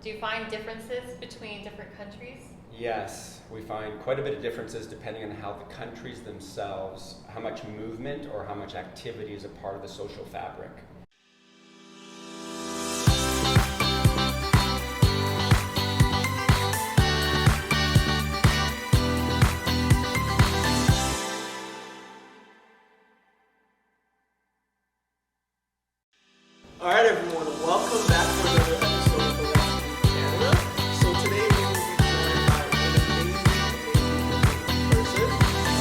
Do you find differences between different countries? Yes, we find quite a bit of differences depending on how the countries themselves, how much movement or how much activity is a part of the social fabric. All right, everyone, welcome back to another episode of the Recipient Canada. So today we will be joined by an amazing person.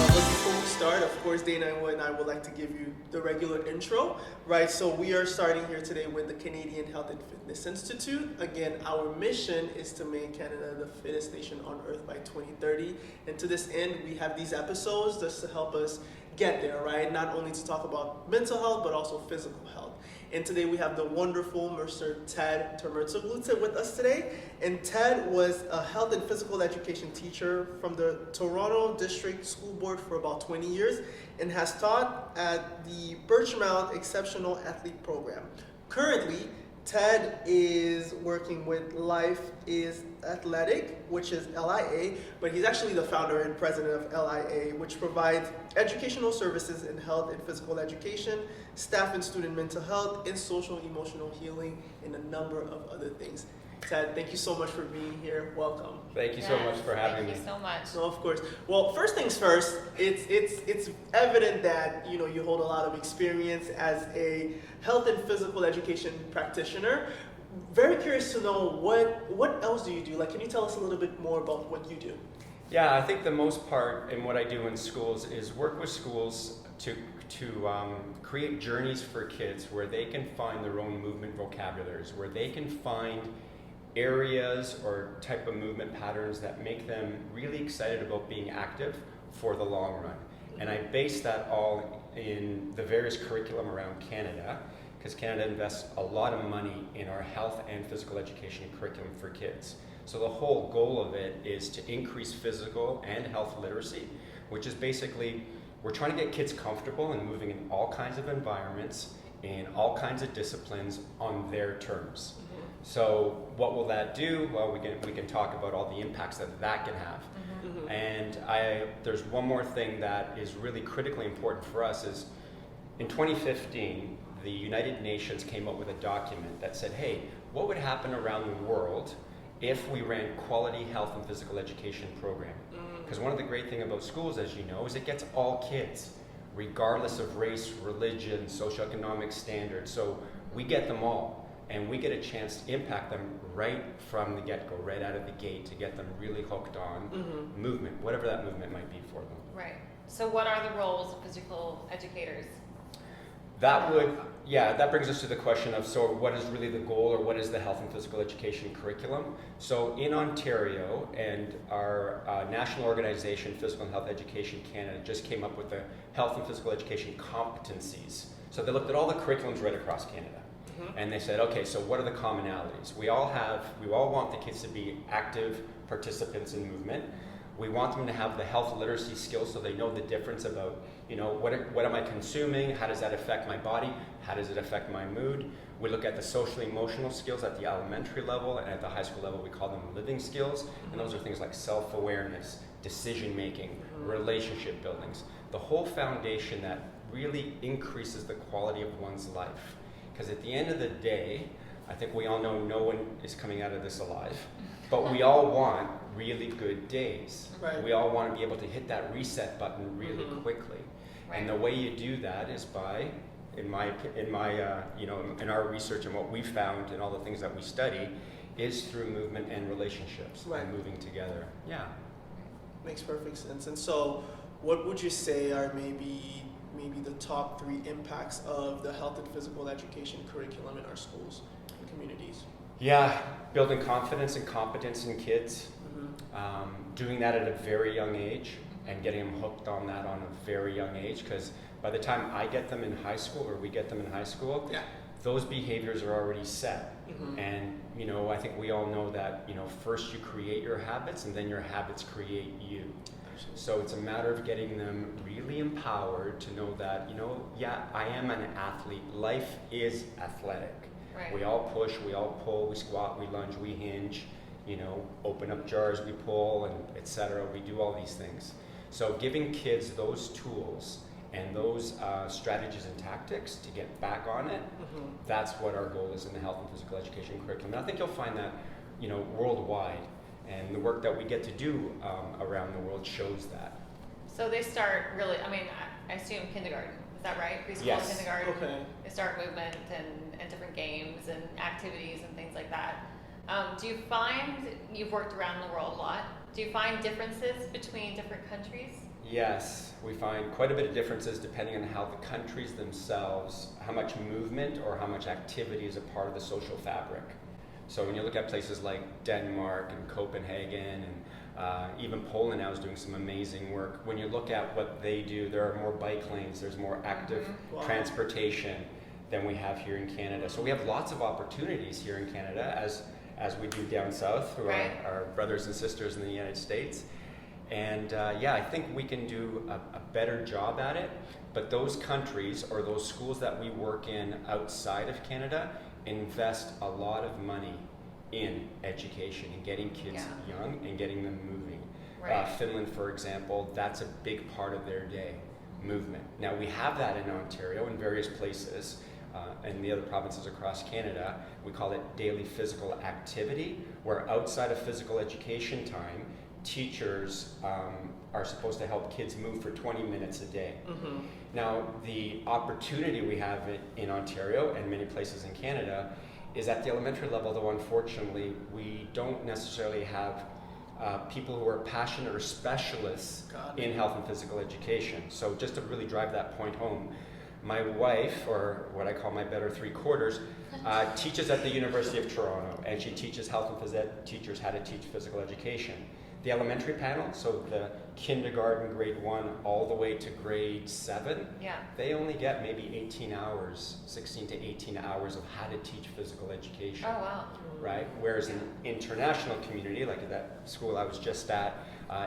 But before we start, of course, Dana and I would like to give you the regular intro, right? So we are starting here today with the Canadian Health and Fitness Institute. Again, our mission is to make Canada the fittest nation on earth by 2030. And to this end, we have these episodes just to help us get there, right? Not only to talk about mental health, but also physical health. And today we have the wonderful Mr. Ted Temertzoglou with us today. And Ted was a health and physical education teacher from the Toronto District School Board for about 20 years and has taught at the Birchmount Exceptional Athlete Program. Currently, Ted is working with LifeIsAthletic, which is LIA, but he's actually the founder and president of LIA, which provides educational services in health and physical education, staff and student mental health, and social emotional healing, and a number of other things. Ted, thank you so much for being here. Welcome. Thank you so much for having me. Thank you so much. No, of course. Well, first things first, it's evident that you hold a lot of experience as a health and physical education practitioner. Very curious to know what else do you do? Like, can you tell us a little bit more about what you do? Yeah, I think the most part in what I do in schools is work with schools to create journeys for kids where they can find their own movement vocabularies, where they can find areas or type of movement patterns that make them really excited about being active for the long run. And I base that all in the various curriculum around Canada, because Canada invests a lot of money in our health and physical education curriculum for kids. So the whole goal of it is to increase physical and health literacy, which is basically we're trying to get kids comfortable and moving in all kinds of environments, in all kinds of disciplines on their terms. So what will that do? Well, we can talk about all the impacts that can have. Mm-hmm. And there's one more thing that is really critically important for us is in 2015, the United Nations came up with a document that said, hey, what would happen around the world if we ran quality health and physical education program? Because one of the great things about schools, as you know, is it gets all kids, regardless of race, religion, socioeconomic standards. So we get them all. And we get a chance to impact them right from the get-go, right out of the gate, to get them really hooked on movement, whatever that movement might be for them. Right. So what are the roles of physical educators? That brings us to the question of, so what is really the goal, or what is the health and physical education curriculum? So in Ontario, and our national organization, Physical and Health Education Canada, just came up with the health and physical education competencies. So they looked at all the curriculums right across Canada. And they said, okay, so what are the commonalities? We all want the kids to be active participants in movement. We want them to have the health literacy skills so they know the difference about, what am I consuming? How does that affect my body? How does it affect my mood? We look at the social emotional skills at the elementary level, and at the high school level we call them living skills. And those are things like self-awareness, decision making, relationship buildings, the whole foundation that really increases the quality of one's life. Because at the end of the day, I think we all know no one is coming out of this alive, but we all want really good days. Right. We all want to be able to hit that reset button really quickly. Right. And the way you do that is by, in our research and what we found and all the things that we study, is through movement and relationships and moving together. Yeah. Makes perfect sense. And so what would you say are maybe the top 3 impacts of the health and physical education curriculum in our schools and communities? Yeah, building confidence and competence in kids, doing that at a very young age and getting them hooked on that on a very young age, because by the time I get them in high school, or we get them in high school, those behaviors are already set. And I think we all know that first you create your habits and then your habits create you. So it's a matter of getting them really empowered to know that, I am an athlete. Life is athletic. Right. We all push, we all pull, we squat, we lunge, we hinge, open up jars, we pull, and etc. We do all these things. So giving kids those tools and those strategies and tactics to get back on it, that's what our goal is in the health and physical education curriculum. And I think you'll find that, worldwide, and the work that we get to do around the world shows that. So they start really, I assume kindergarten, is that right? Preschool, Yes. kindergarten. Okay. They start movement and different games and activities and things like that. Do you find, you've worked around the world a lot, do you find differences between different countries? Yes, we find quite a bit of differences depending on how the countries themselves, how much movement or how much activity is a part of the social fabric. So when you look at places like Denmark and Copenhagen and even Poland now is doing some amazing work. When you look at what they do, there are more bike lanes, there's more active transportation than we have here in Canada. So we have lots of opportunities here in Canada as we do down south through our brothers and sisters in the United States. And I think we can do a better job at it, but those countries or those schools that we work in outside of Canada invest a lot of money in education and getting kids young and getting them moving. Right. Finland, for example, that's a big part of their day, movement. Now we have that in Ontario in various places, and the other provinces across Canada. We call it daily physical activity, where outside of physical education time, teachers are supposed to help kids move for 20 minutes a day. Now, the opportunity we have in Ontario and many places in Canada is at the elementary level, though unfortunately, we don't necessarily have people who are passionate or specialists in health and physical education. So just to really drive that point home, my wife, or what I call my better three-quarters, teaches at the University of Toronto, and she teaches health and phys ed teachers how to teach physical education. The elementary panel, so the kindergarten, grade 1, all the way to grade 7, they only get maybe 18 hours, 16 to 18 hours of how to teach physical education. Oh, wow. Right? Whereas in the international community, like at that school I was just at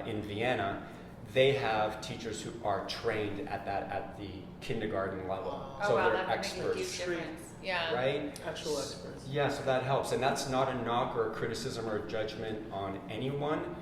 in Vienna, they have teachers who are trained at the kindergarten level. Oh, so wow, they're that makes a huge experts. difference. Yeah. Right? Actual experts. Yeah, so that helps. And that's not a knock or a criticism or a judgment on anyone,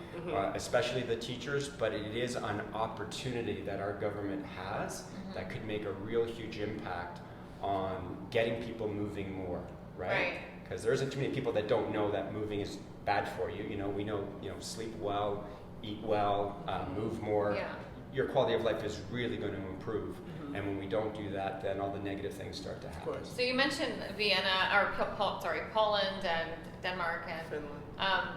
especially the teachers, but it is an opportunity that our government has that could make a real huge impact on getting people moving more, right? Because there isn't too many people that don't know that moving is bad for you. We know, sleep well, eat well, move more. Yeah. Your quality of life is really going to improve. And when we don't do that, then all the negative things start to happen. So you mentioned Vienna, or Poland and Denmark and Finland.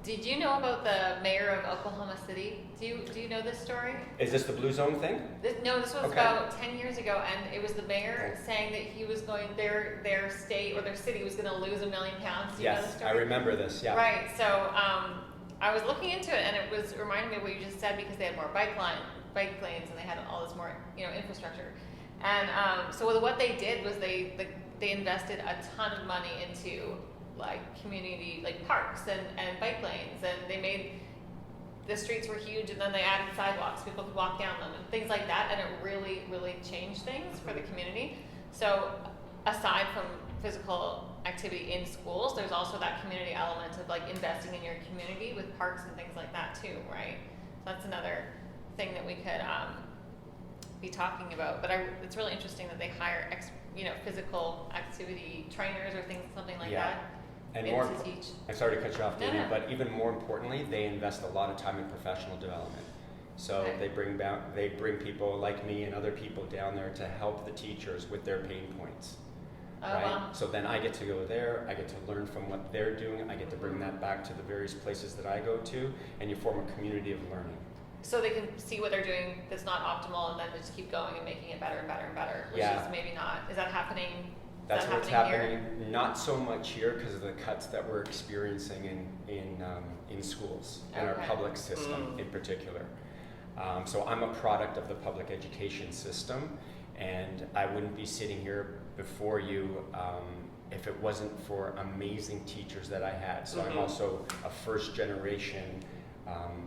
Did you know about the mayor of Oklahoma City? Do you know this story? Is this the Blue Zone thing? This was about 10 years ago, and it was the mayor saying that he was going, their state or their city was going to lose £1 million. Do you know this Yes, story? I remember this, yeah. Right, so I was looking into it, and it was reminding me of what you just said, because they had more bike lanes, and they had all this more, infrastructure. And so what they did was they invested a ton of money into community parks and bike lanes, and they made the streets were huge, and then they added sidewalks, people could walk down them and things like that, and it really, really changed things for the community. So aside from physical activity in schools, there's also that community element of investing in your community with parks and things like that too, right? So that's another thing that we could be talking about. But it's really interesting that they hire physical activity trainers or something like that. And to teach. I'm sorry to cut you off, Dana, No. but even more importantly, they invest a lot of time in professional development. So they bring people like me and other people down there to help the teachers with their pain points. Oh, right? wow. So then I get to go there, I get to learn from what they're doing, I get to bring that back to the various places that I go to, and you form a community of learning. So they can see what they're doing that's not optimal, and then just keep going and making it better and better and better, which is maybe not. Is that happening? That's what's happening. Not so much here because of the cuts that we're experiencing in schools, in our public system in particular. So I'm a product of the public education system, and I wouldn't be sitting here before you if it wasn't for amazing teachers that I had. So I'm also a first generation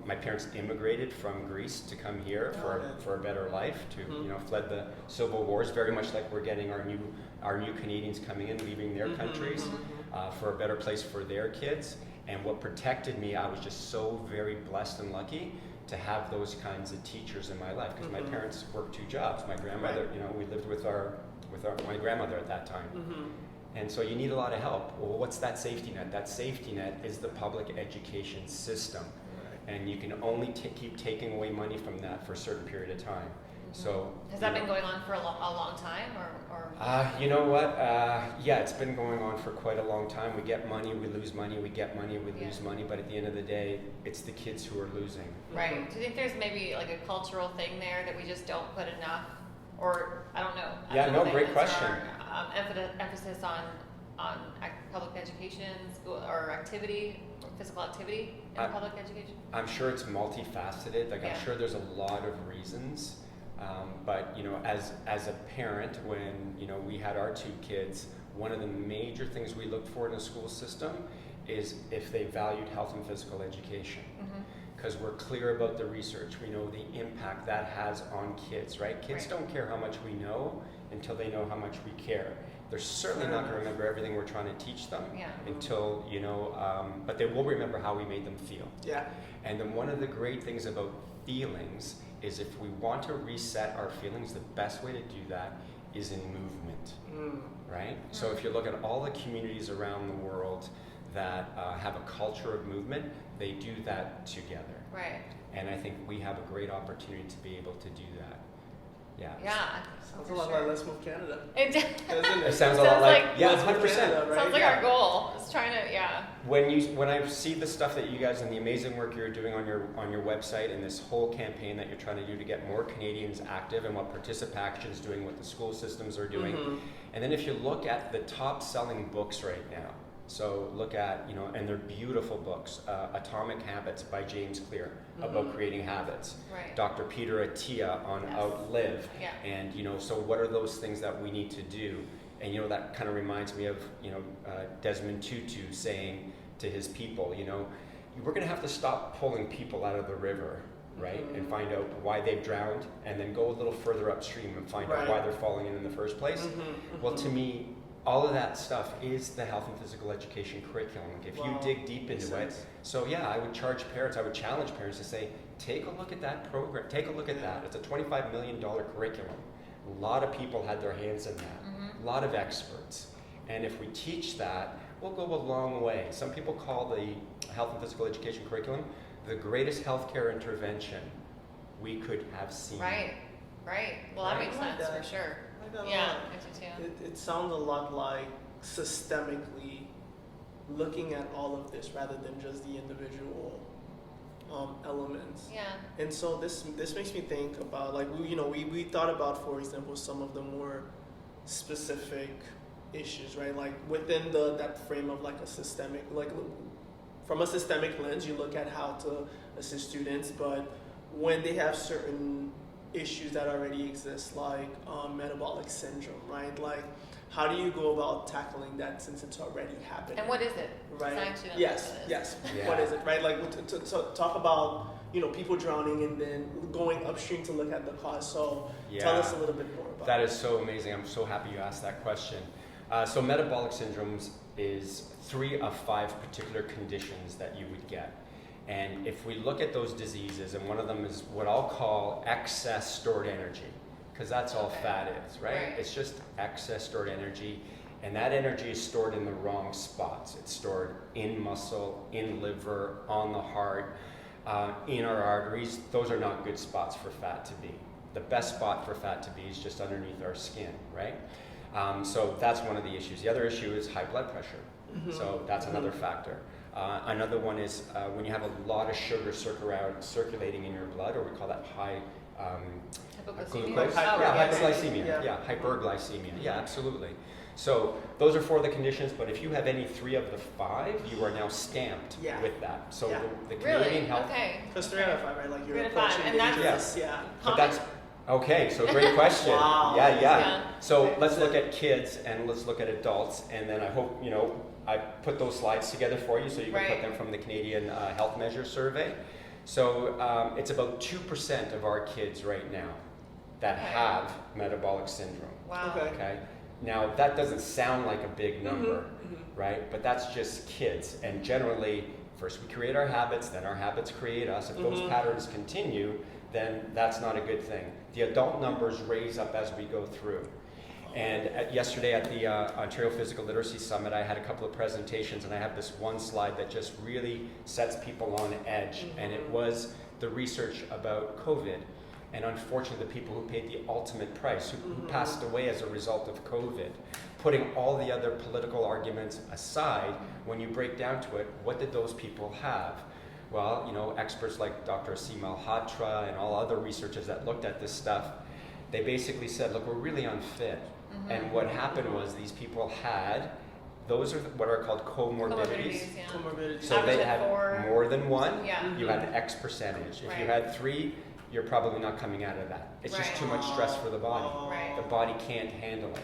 My parents immigrated from Greece to come here for a better life, to fled the civil wars, very much like we're getting our new Canadians coming in, leaving their countries for a better place for their kids. And what protected me, I was just so very blessed and lucky to have those kinds of teachers in my life, because my parents worked 2 jobs. My grandmother, we lived with my grandmother at that time. And so you need a lot of help. Well, what's that safety net? That safety net is the public education system. And you can only keep taking away money from that for a certain period of time. So has that been going on for a long time, or? You know what? Yeah, it's been going on for quite a long time. We get money, we lose money, we get money, we lose money. But at the end of the day, it's the kids who are losing. Right. Do you think there's maybe like a cultural thing there that we just don't put enough, or I don't know? Yeah, no, great question. Emphasis on public education, school or activity, or physical activity in public education. I'm sure it's multifaceted. Like I'm sure there's a lot of reasons. But as a parent, when we had our 2 kids, one of the major things we looked for in a school system is if they valued health and physical education. Because we're clear about the research. We know the impact that has on kids, right? Kids don't care how much we know until they know how much we care. They're certainly not going to remember everything we're trying to teach them until, but they will remember how we made them feel. Yeah. And then one of the great things about feelings is if we want to reset our feelings, the best way to do that is in movement, right? So if you look at all the communities around the world that have a culture of movement, they do that together. Right. And I think we have a great opportunity to be able to do that. Yeah. Yeah. Sounds a lot like Let's Move Canada. It sounds a lot like 100%. Canada, right? Sounds like our goal. It's trying to When I see the stuff that you guys and the amazing work you're doing on your website, and this whole campaign that you're trying to do to get more Canadians active, and what Participation is doing, what the school systems are doing, and then if you look at the top selling books right now. So look at, and they're beautiful books. Atomic Habits by James Clear, about creating habits. Right. Dr. Peter Attia on Outlive. Yeah. And, so what are those things that we need to do? And, that kind of reminds me of, Desmond Tutu saying to his people, we're going to have to stop pulling people out of the river, right? And find out why they've drowned, and then go a little further upstream and find out why they're falling in the first place. Well, to me, all of that stuff is the health and physical education curriculum. If you dig deep into it, so I would challenge parents to say, take a look at that program, take a look at that. It's a $25 million curriculum. A lot of people had their hands in that, a lot of experts. And if we teach that, we'll go a long way. Some people call the health and physical education curriculum the greatest healthcare intervention we could have seen. Right. Well, that makes sense for sure. It sounds a lot like systemically looking at all of this rather than just the individual elements. Yeah. And so this makes me think about we thought about, for example, some of the more specific issues, right? Like within that frame of like a systemic, like from a systemic lens, you look at how to assist students, but when they have certain issues that already exist, like metabolic syndrome, right? Like, how do you go about tackling that since it's already happening? And what is it? Right. Yes. Yeah. What is it? Right. Like to talk about people drowning and then going upstream to look at the cause. So tell us a little bit more about that. Is so amazing. I'm so happy you asked that question. So metabolic syndromes is 3 of 5 particular conditions that you would get. And if we look at those diseases, and one of them is what I'll call excess stored energy, because that's all fat is, right? It's just excess stored energy, and that energy is stored in the wrong spots. It's stored in muscle, in liver, on the heart, in our arteries. Those are not good spots for fat to be. The best spot for fat to be is just underneath our skin, right? So that's one of the issues. The other issue is high blood pressure. So that's another factor. Another one is when you have a lot of sugar circulating in your blood, or we call that high glucose. Hyperglycemia. Hyperglycemia. Yeah, absolutely. So those are 4 of the conditions, but if you have any 3 of the 5, you are now stamped with that. So the Canadian Health... Because 3 out of 5, right? Like you're 3 out of 5, and that's... But that's... Okay, so great question. Wow. Yeah. So let's look at kids and let's look at adults, and then I hope, I put those slides together for you so you can put them from the Canadian Health Measure Survey. So it's about 2% of our kids right now that have metabolic syndrome. Wow. Okay. Now that doesn't sound like a big number, right? But that's just kids. And generally, first we create our habits, then our habits create us. If those patterns continue, then that's not a good thing. The adult numbers raise up as we go through. And yesterday at the Ontario Physical Literacy Summit, I had a couple of presentations, and I have this one slide that just really sets people on edge. And it was the research about COVID. And unfortunately, the people who paid the ultimate price, who passed away as a result of COVID. Putting all the other political arguments aside, when you break down to it, what did those people have? Well, you know, experts like Dr. Asim Malhotra and all other researchers that looked at this stuff, they basically said, look, we're really unfit. And what happened was these people had, those are what are called comorbidities. Comorbidities. So they had Four. more than one, Yeah. you had X percentage. If you had 3, you're probably not coming out of that. It's just too much stress for the body. Right. The body can't handle it.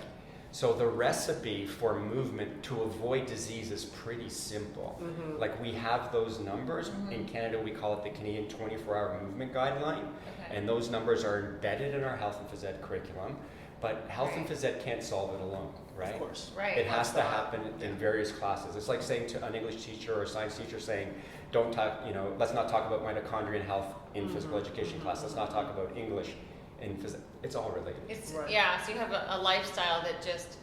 So the recipe for movement to avoid disease is pretty simple. Like we have those numbers. In Canada, we call it the Canadian 24-hour movement guideline. And those numbers are embedded in our health and phys ed curriculum. But health and phys ed can't solve it alone, right? Of course. Right. It has to happen in various classes. It's like saying to an English teacher or a science teacher saying, don't talk, you know, let's not talk about mitochondrial health in physical education class. Let's not talk about English in phys ed. It's all related. It's Right. yeah. So you have a lifestyle that just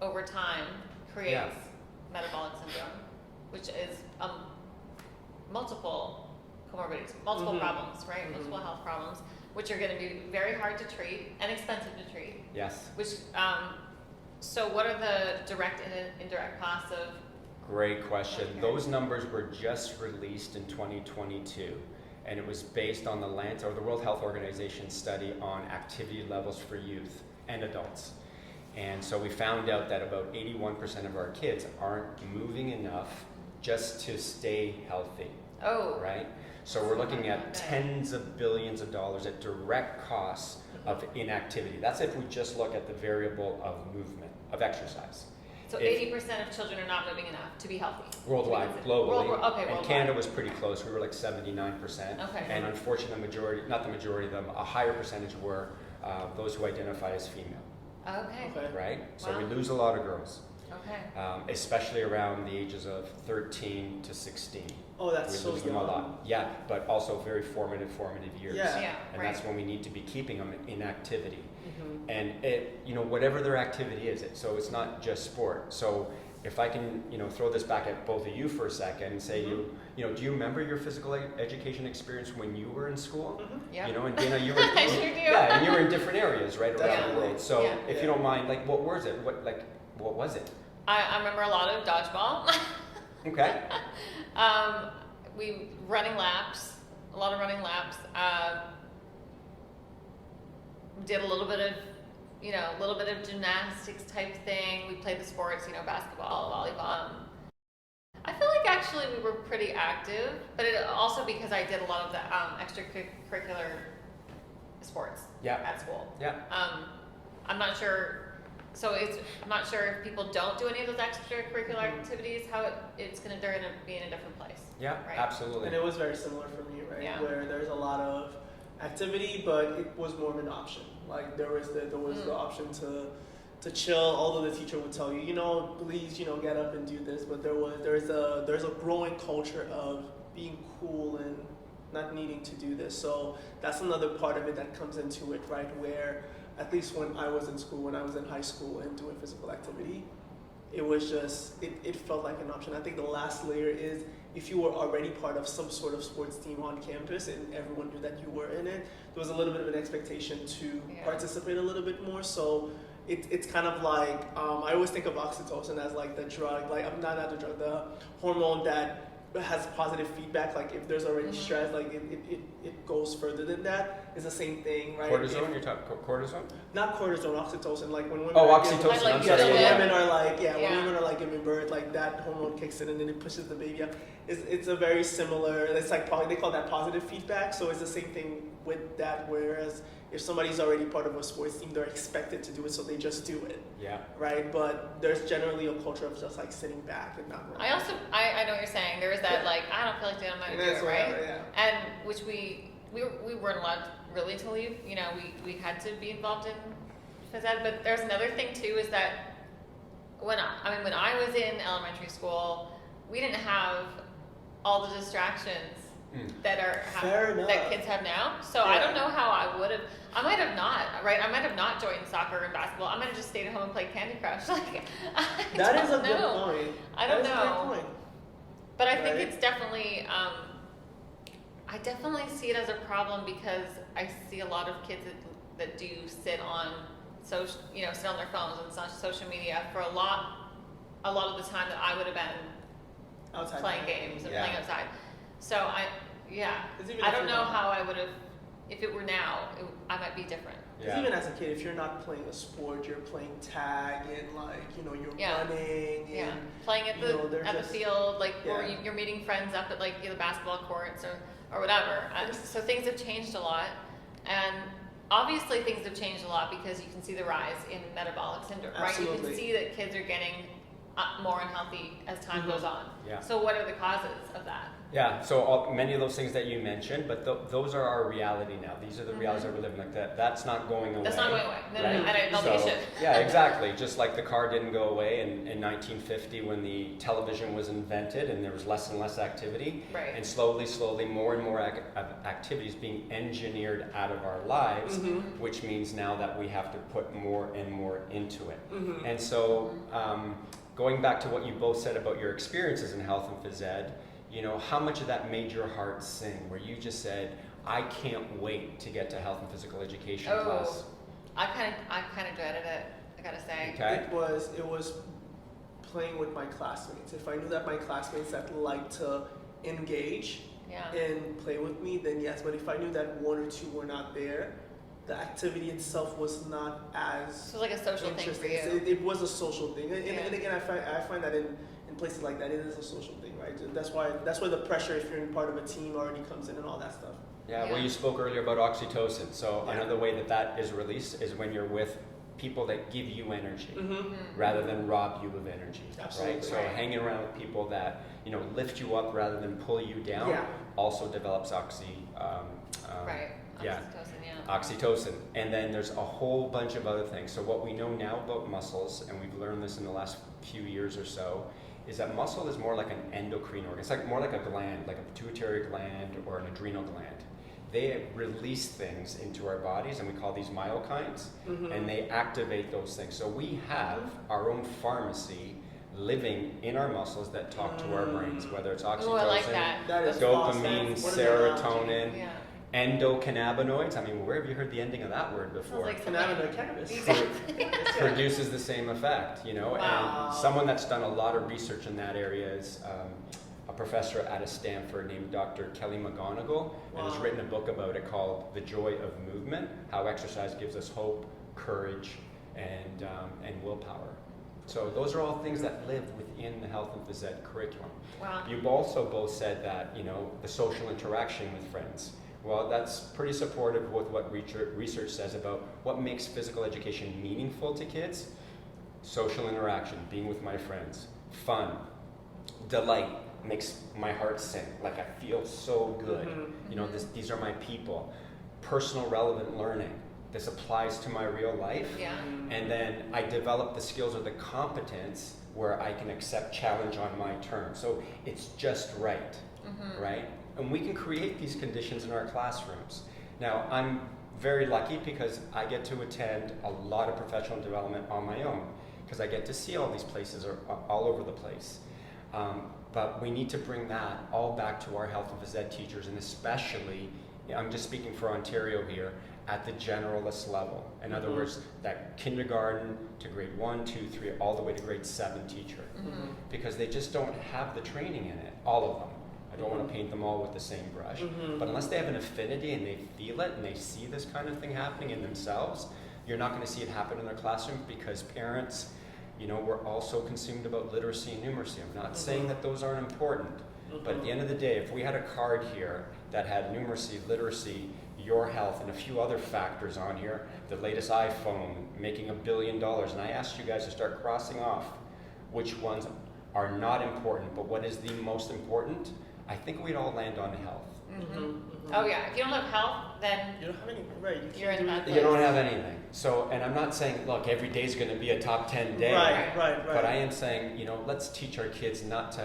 over time creates metabolic syndrome, which is multiple comorbidities, multiple problems, right? Multiple health problems, which are going to be very hard to treat and expensive to treat. Yes. Which so what are the direct and indirect costs of? Great question. Okay. Those numbers were just released in 2022, and it was based on the World Health Organization study on activity levels for youth and adults. And so we found out that about 81% of our kids aren't moving enough just to stay healthy. Oh. Right? So we're looking at tens of billions of dollars at direct costs of inactivity. That's if we just look at the variable of movement, of exercise. So 80% of children are not moving enough to be healthy. Worldwide, globally. Worldwide. And Canada was pretty close. We were like 79%. Okay. And unfortunately, the majority, not the majority of them, a higher percentage were those who identify as female. Okay. Right? So we Wow. lose a lot of girls, Okay. especially around the ages of 13 to 16. Oh, that's We so lose them a young. lot. Yeah, but also very formative years. Yeah. Yeah. And Right. that's when we need to be keeping them in activity. And it, you know, whatever their activity is, so it's not just sport. So if I can, you know, throw this back at both of you for a second and say, you know, do you remember your physical education experience when you were in school? Yeah. You know, and Dana, you were, I sure do. yeah, and you were in different areas, right, around Definitely. the world. So Yeah. if you don't mind, like, what was it? What was it? I remember a lot of dodgeball. Okay. We running laps, a lot of running laps. Did a little bit of gymnastics type thing. We played the sports, you know, basketball, volleyball. I feel like actually we were pretty active, but it also because I did a lot of the extracurricular sports at school. Yeah. I'm not sure. So I'm not sure if people don't do any of those extracurricular activities, how it's going to be in a different place. Yeah, Right. absolutely. And it was very similar for me, right? Yeah. Where there's a lot of activity, but it was more of an option. Like there was the option to chill, although the teacher would tell you, you know, please, you know, get up and do this. But there's a growing culture of being cool and not needing to do this. So that's another part of it that comes into it, right? Where at least when I was in school, when I was in high school and doing physical activity, it was just, it felt like an option. I think the last layer is if you were already part of some sort of sports team on campus and everyone knew that you were in it, there was a little bit of an expectation to participate a little bit more. So it's kind of like, I always think of oxytocin as like the drug, like I'm not the drug, the hormone that has positive feedback. Like if there's already stress, like it goes further than that. It's the same thing, right? Cortisone? You're talking cortisone? Not cortisone, oxytocin. Like when women oxytocin. Like I'm you sorry. feel Yeah, when women are like, Yeah. when women are like giving birth, like that hormone kicks in and then it pushes the baby up. It's a very similar. It's like probably they call that positive feedback. So it's the same thing with that. Whereas if somebody's already part of a sports team, they're expected to do it, so they just do it. Yeah. Right? But there's generally a culture of just like sitting back and not running. I know what you're saying. There is that like, I don't feel like doing it, I'm not gonna do it, right? Yeah. And which we weren't allowed really to leave. You know, we had to be involved in phys ed. But there's another thing too, is that when I was in elementary school, we didn't have all the distractions that kids have now. So I don't know how I would have. I might have not, right? I might have not joined soccer and basketball. I might have just stayed at home and played Candy Crush. Like, That is a good point. I don't know. That is a great point. But I think it's definitely, I definitely see it as a problem because I see a lot of kids that do sit on sit on their phones and social media for a lot of the time that I would have been Outside playing games and Yeah. playing outside. So I don't know how I would have, if it were now, I might be different. Because even as a kid, if you're not playing a sport, you're playing tag and you're running and playing at the field, or you're meeting friends up at the basketball courts or whatever. So things have changed a lot, and obviously things have changed a lot because you can see the rise in metabolic syndrome, right? You can see that kids are getting more unhealthy as time goes on. Yeah. So what are the causes of that? Yeah, so many of those things that you mentioned, but those are our reality now. These are the realities that we're living like that. That's not going away. That's not going away. No, right? and I don't think it should. Yeah, exactly. Just like the car didn't go away in 1950 when the television was invented and there was less and less activity. Right. And slowly, more and more activities being engineered out of our lives, which means now that we have to put more and more into it. And so going back to what you both said about your experiences in health and phys ed, how much of that made your heart sing, where you just said, I can't wait to get to health and physical education class? I kind of dreaded it, I gotta say. Okay. It was playing with my classmates. If I knew that my classmates that liked to engage and play with me, then yes. But if I knew that one or two were not there, the activity itself was not as So it was like a social thing for you. It was a social thing, and again, I find that in places like that, it is a social thing, right? That's why the pressure, if you're in part of a team, already comes in and all that stuff. Yeah, well, you spoke earlier about oxytocin. So another way that is released is when you're with people that give you energy rather than rob you of energy. Absolutely. Right? So hanging around with people that lift you up rather than pull you down also develops oxytocin. And then there's a whole bunch of other things. So what we know now about muscles, and we've learned this in the last few years or so, is that muscle is more like an endocrine organ. It's more like a gland, like a pituitary gland or an adrenal gland. They release things into our bodies, and we call these myokines, and they activate those things. So we have our own pharmacy living in our muscles that talk to our brains, whether it's oxytocin, I like that. dopamine, serotonin, endocannabinoids. I mean, where have you heard the ending of that word before? Like Cannabinoid cannabis. Produces the same effect, and someone that's done a lot of research in that area is a professor out of Stanford named Dr. Kelly McGonigal, and has written a book about it called The Joy of Movement, how exercise gives us hope, courage, and willpower. So those are all things that live within the health and phys ed curriculum. Wow. You've also both said that, the social interaction with friends. Well, that's pretty supportive with what research says about what makes physical education meaningful to kids. Social interaction, being with my friends, fun, delight, makes my heart sing. Like I feel so good. These are my people. Personal relevant learning. This applies to my real life. Yeah. And then I develop the skills or the competence where I can accept challenge on my terms. So it's just right, right? And we can create these conditions in our classrooms. Now, I'm very lucky because I get to attend a lot of professional development on my own because I get to see all these places all over the place. But we need to bring that all back to our health and phys ed teachers, and especially, I'm just speaking for Ontario here, at the generalist level. In other words, that kindergarten to grade 1, 2, 3, all the way to grade 7 teacher. Because they just don't have the training in it, all of them. I don't want to paint them all with the same brush, but unless they have an affinity and they feel it and they see this kind of thing happening in themselves, you're not going to see it happen in their classroom because parents, we're also consumed about literacy and numeracy. I'm not saying that those aren't important, But at the end of the day, if we had a card here that had numeracy, literacy, your health, and a few other factors on here, the latest iPhone, making $1 billion, and I asked you guys to start crossing off which ones are not important, but what is the most important, I think we'd all land on health. Oh yeah, if you don't have health, then You don't have any, right? you're in a bad place. You don't have anything. So, and I'm not saying, look, every day is going to be a top 10 day. Right. But I am saying, let's teach our kids not to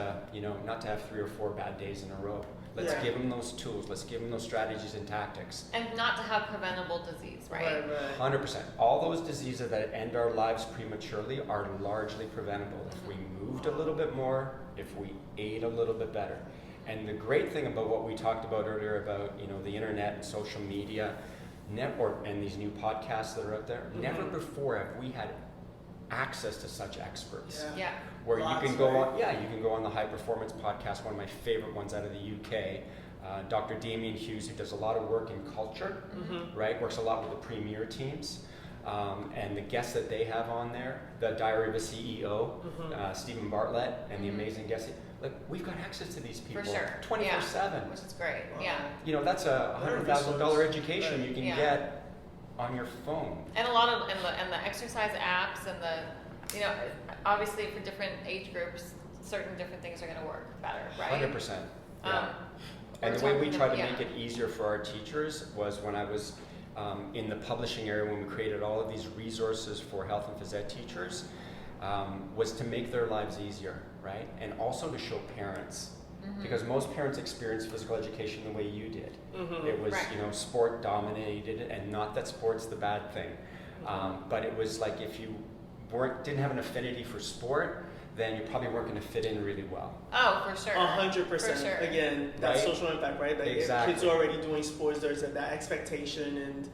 have 3 or 4 bad days in a row. Let's Yeah. give them those tools. Let's give them those strategies and tactics. And not to have preventable disease, right? 100%. All those diseases that end our lives prematurely are largely preventable if we moved a little bit more, if we ate a little bit better. And the great thing about what we talked about earlier about, the internet and social media network and these new podcasts that are out there, never before have we had access to such experts. Yeah. Where Lots, you can go right? on, you can go on the High Performance podcast, one of my favorite ones out of the UK. Dr. Damien Hughes, who does a lot of work in culture, right? Works a lot with the premier teams. And the guests that they have on there, the Diary of a CEO, Stephen Bartlett, and the amazing guests. Like, we've got access to these people For sure. 24/7. Which is great. Wow. Yeah. That's a $100,000 education Right. you can Yeah. get on your phone. And a lot of and the exercise apps and the obviously for different age groups, certain different things are going to work better, right? 100%. Yeah. And the way we try to make it easier for our teachers was when I was in the publishing area, when we created all of these resources for health and phys ed teachers, was to make their lives easier, right? And also to show parents. Because most parents experience physical education the way you did. It was, Right. Sport dominated, and not that sport's the bad thing. But it was like if you didn't have an affinity for sport, then you probably weren't going to fit in really well. Oh, for sure. 100%. For sure. Again, that Right? social impact, right? Like Exactly. if kids are already doing sports, there's that expectation, and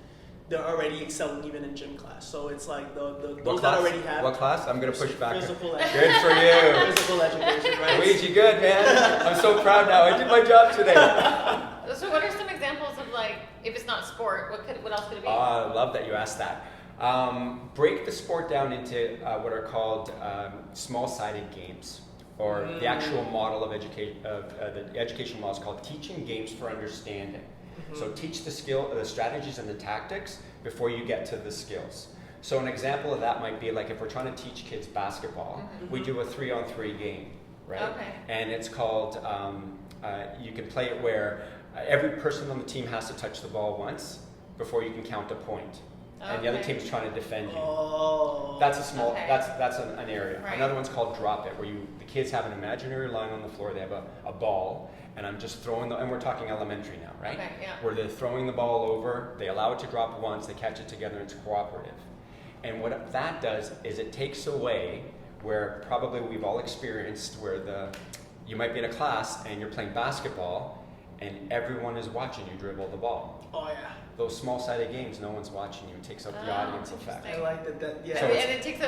they're already excelling even in gym class. So it's like those that already have What class? I'm going to push back. physical Good education. for you. Physical education, right? Luigi, good, man. I'm so proud now. I did my job today. So what are some examples of if it's not sport, what else could it be? I love that you asked that. Break the sport down into what are called small-sided games, or the actual model of education. The education model is called teaching games for understanding. So teach the strategies and the tactics before you get to the skills. So an example of that might be like if we're trying to teach kids basketball, we do a 3-on-3 game, right? Okay. And it's called, you can play it where every person on the team has to touch the ball once before you can count a point. And the other Okay. team is trying to defend you. Oh. That's a small. Okay. That's an area. Right. Another one's called drop it, where the kids have an imaginary line on the floor. They have a ball, and I'm just throwing and we're talking elementary now, right? Okay, yeah. Where they're throwing the ball over. They allow it to drop once. They catch it together. And it's cooperative. And what that does is it takes away where probably we've all experienced where you might be in a class and you're playing basketball, and everyone is watching you dribble the ball. Oh yeah. Those small-sided games, no one's watching you. It takes out the audience effect. I like that. Yeah. So and it's- it takes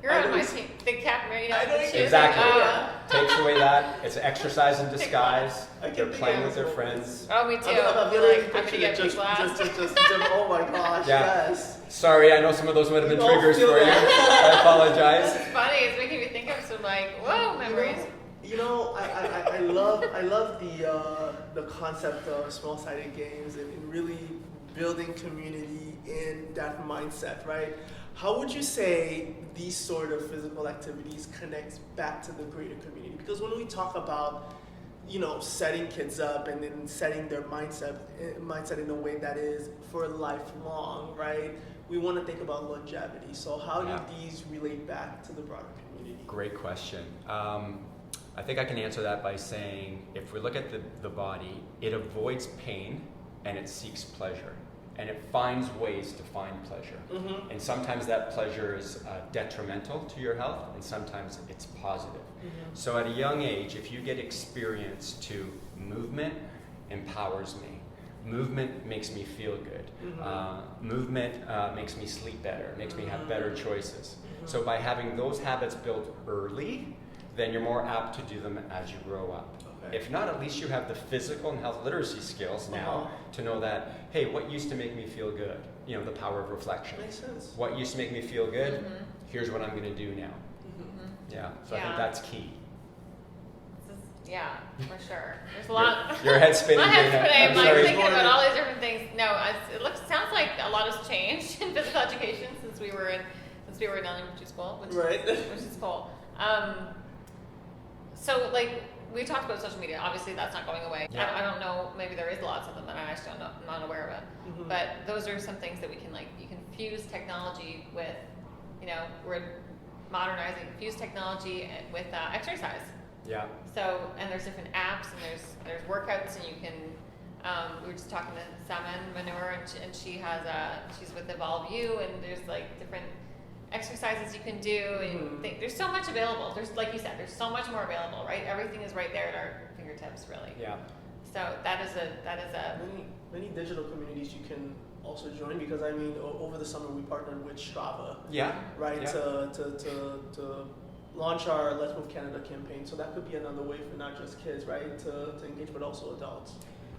you're I on my know team. The cap, I know the you- shoes. Exactly. Oh, Takes away that. It's an exercise in disguise. I can They're think playing of with their those friends. oh, me too. I'm Be literally I'm gonna picturing get it big glass. just oh my gosh, Yeah. yes. Sorry, I know some of those would have been We all triggers feel for you. that. I apologize. It's funny. It's making me think of some whoa memories. I love the concept of small-sided games and really building community in that mindset, right? How would you say these sort of physical activities connect back to the greater community? Because when we talk about setting kids up and then setting their mindset in a way that is for lifelong, right? We want to think about longevity. So how Yeah. do these relate back to the broader community? Great question. I think I can answer that by saying if we look at the body, it avoids pain and it seeks pleasure. And it finds ways to find pleasure. And sometimes that pleasure is detrimental to your health, and sometimes it's positive. So at a young age, if you get experience to movement, empowers me. Movement makes me feel good. Movement makes me sleep better, makes me have better choices. So by having those habits built early, then you're more apt to do them as you grow up. Okay. If not, at least you have the physical and health literacy skills now to know that, hey, what used to make me feel good? The power of reflection. Makes sense. What used to make me feel good? Here's what I'm going to do now. Yeah, so I think Yeah. that's key. Yeah, for sure. There's a lot. Your head's spinning. My head's Dana. spinning. I'm I'm sorry. thinking about all these different things. No, sounds like a lot has changed in physical education since we were in elementary school, which is cool. So like we talked about social media. Obviously, that's not going away. Yeah. I don't know. Maybe there is lots of them that I actually don't know. I'm not aware of it. Mm-hmm. But those are some things that we can you can fuse technology with. We're modernizing, fuse technology with exercise. Yeah. So, and there's different apps, and there's workouts, and you can. We were just talking to Saman Manur, and she's with Evolve U, and there's like different exercises you can do, and there's so much available. There's, like you said, there's so much more available, right? Everything is right there at our fingertips, really. Yeah. So that is a many digital communities you can also join, because I mean over the summer we partnered with Strava. Yeah. Right. Yeah. To launch our Let's Move Canada campaign. So that could be another way for not just kids, right, to engage, but also adults.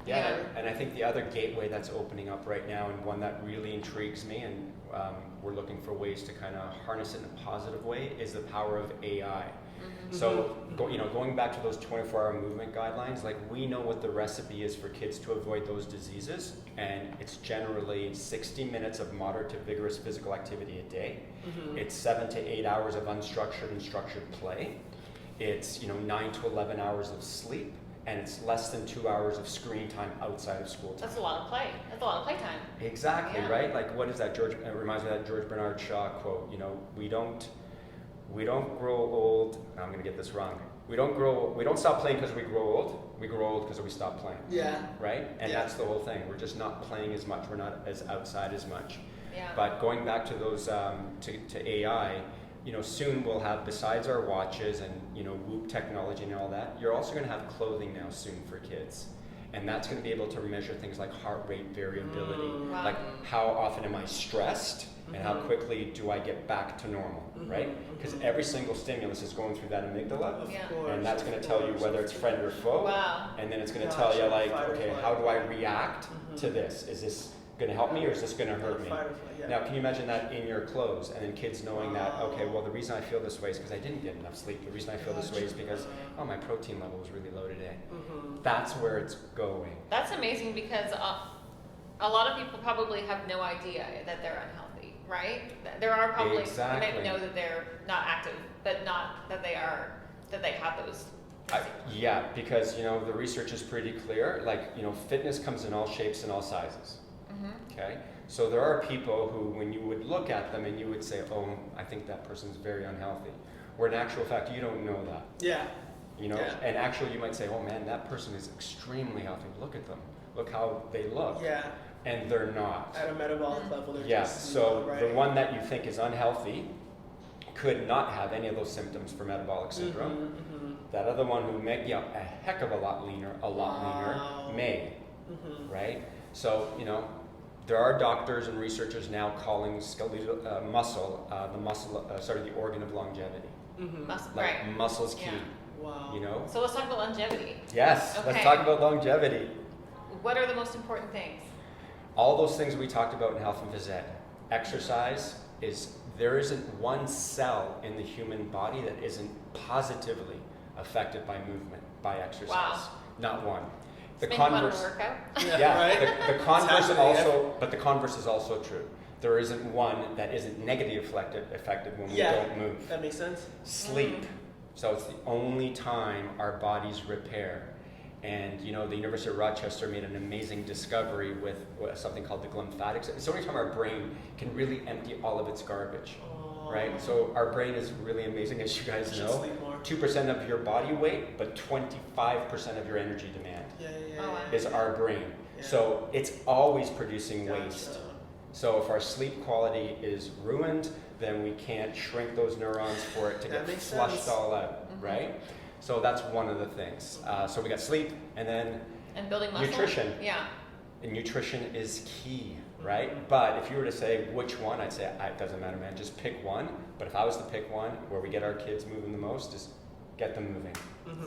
Yeah, and I think the other gateway that's opening up right now, and one that really intrigues me, and we're looking for ways to kind of harness it in a positive way, is the power of AI. So, going back to those 24-hour movement guidelines, like we know what the recipe is for kids to avoid those diseases, and it's generally 60 minutes of moderate to vigorous physical activity a day. It's 7 to 8 hours of unstructured and structured play. It's 9 to 11 hours of sleep, and it's less than 2 hours of screen time outside of school time. That's a lot of play. That's a lot of playtime. Exactly, Yeah. right? Like, what is that? It reminds me of that George Bernard Shaw quote. We don't grow old. I'm going to get this wrong. We don't stop playing because we grow old. We grow old because we stop playing. Yeah. Right? And Yeah. that's the whole thing. We're just not playing as much. We're not as outside as much. Yeah. But going back to those to AI, soon we'll have, besides our watches and Whoop technology and all that, you're also going to have clothing now soon for kids. And that's going to be able to measure things like heart rate variability, Wow. like how often am I stressed, and how quickly do I get back to normal, right? Because every single stimulus is going through that amygdala, Of Yeah. course. and that's going to of tell you course, whether of it's friend or foe, Wow. and then it's going to Gotcha. tell you like, Fight or okay, flight. how do I react to this? Is this going to help me, or is this going to hurt me? Fight or flight, yeah. Now, can you imagine that in your clothes, and then kids knowing that, okay, well, the reason I feel this way is because I didn't get enough sleep. The reason I feel this way is because, my protein level was really low today. That's where it's going. That's amazing, because a lot of people probably have no idea that they're unhealthy, right? There are probably Exactly. they might know that they're not active, but not that they have those. Yeah, because the research is pretty clear. Like fitness comes in all shapes and all sizes. Okay, so there are people who, when you would look at them and you would say, "Oh, I think that person's very unhealthy," where in actual fact you don't know that. Yeah. Yeah. And actually you might say, "Oh man, that person is extremely healthy. Look at them. Look how they look." Yeah. And they're not. At a metabolic level, they're Yes. just So right. the one that you think is unhealthy could not have any of those symptoms for metabolic syndrome. That other one who may be a heck of a lot leaner, Wow. may, right? So, there are doctors and researchers now calling skeletal muscle, the organ of longevity. Like muscle's key, Wow. So let's talk about longevity. Yes, let's Okay. talk about longevity. What are the most important things? All those things we talked about in health and phys ed. Exercise there isn't one cell in the human body that isn't positively affected by movement, by exercise. Wow. Not one. The Make you want converse, to work out? yeah, Right? the converse Exactly, also, but the converse is also true. There isn't one that isn't negatively affected when we don't move. That makes sense. Sleep. So it's the only time our bodies repair. And the University of Rochester made an amazing discovery with something called the glymphatics. It's the only time our brain can really empty all of its garbage, right? So our brain is really amazing, as you guys Should know. sleep more. 2% of your body weight, but 25% of your energy demand Yeah. Oh, wow. is our brain. Yeah. So it's always producing Gotcha. waste. So if our sleep quality is ruined, then we can't shrink those neurons for it to That get makes flushed sense. all out, right? So that's one of the things. So we got sleep, and then And building muscle? nutrition. Yeah. And nutrition is key, right? But if you were to say which one, I'd say it doesn't matter, man. Just pick one. But if I was to pick one where we get our kids moving the most, just get them moving.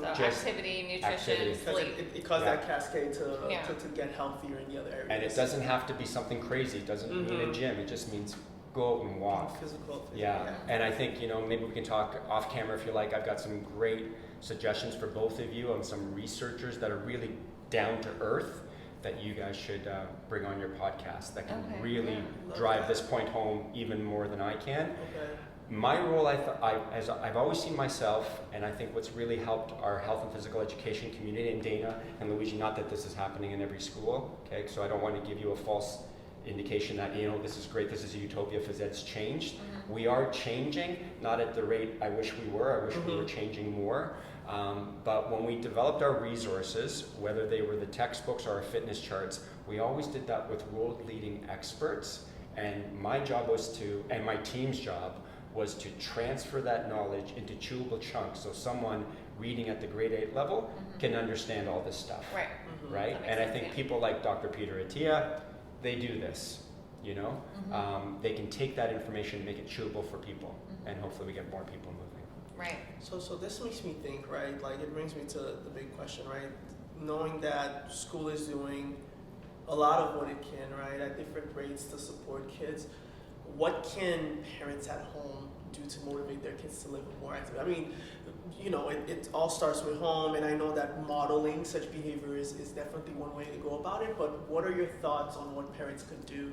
So Just activity, nutrition, activity. Because sleep. it caused Yeah. that cascade to Yeah. get healthier in the other areas. And it doesn't have to be something crazy. It doesn't mean a gym. It just means go out and walk. Physical. Yeah, and I think maybe we can talk off camera if you like. I've got some great suggestions for both of you on some researchers that are really down to earth that you guys should bring on your podcast that can really drive this point home even more than I can. Okay. My role, as I've always seen myself, and I think what's really helped our health and physical education community, and Dana and Luigi, not that this is happening in every school, okay, so I don't want to give you a false indication that, this is great, this is a utopia, phys ed's changed. We are changing, not at the rate I wish we were. I wish we were changing more. But when we developed our resources, whether they were the textbooks or our fitness charts, we always did that with world-leading experts. And my job was to, and my team's job, was to transfer that knowledge into chewable chunks so someone reading at the grade 8 level can understand all this stuff. Right. Right? And I think people like Dr. Peter Attia, they do this, They can take that information and make it chewable for people, and hopefully we get more people moving. Right. So this makes me think, right? Like, it brings me to the big question, right? Knowing that school is doing a lot of what it can, right, at different rates to support kids, what can parents at home do to motivate their kids to live more active? I mean, it all starts with home, and I know that modeling such behavior is definitely one way to go about it, but what are your thoughts on what parents could do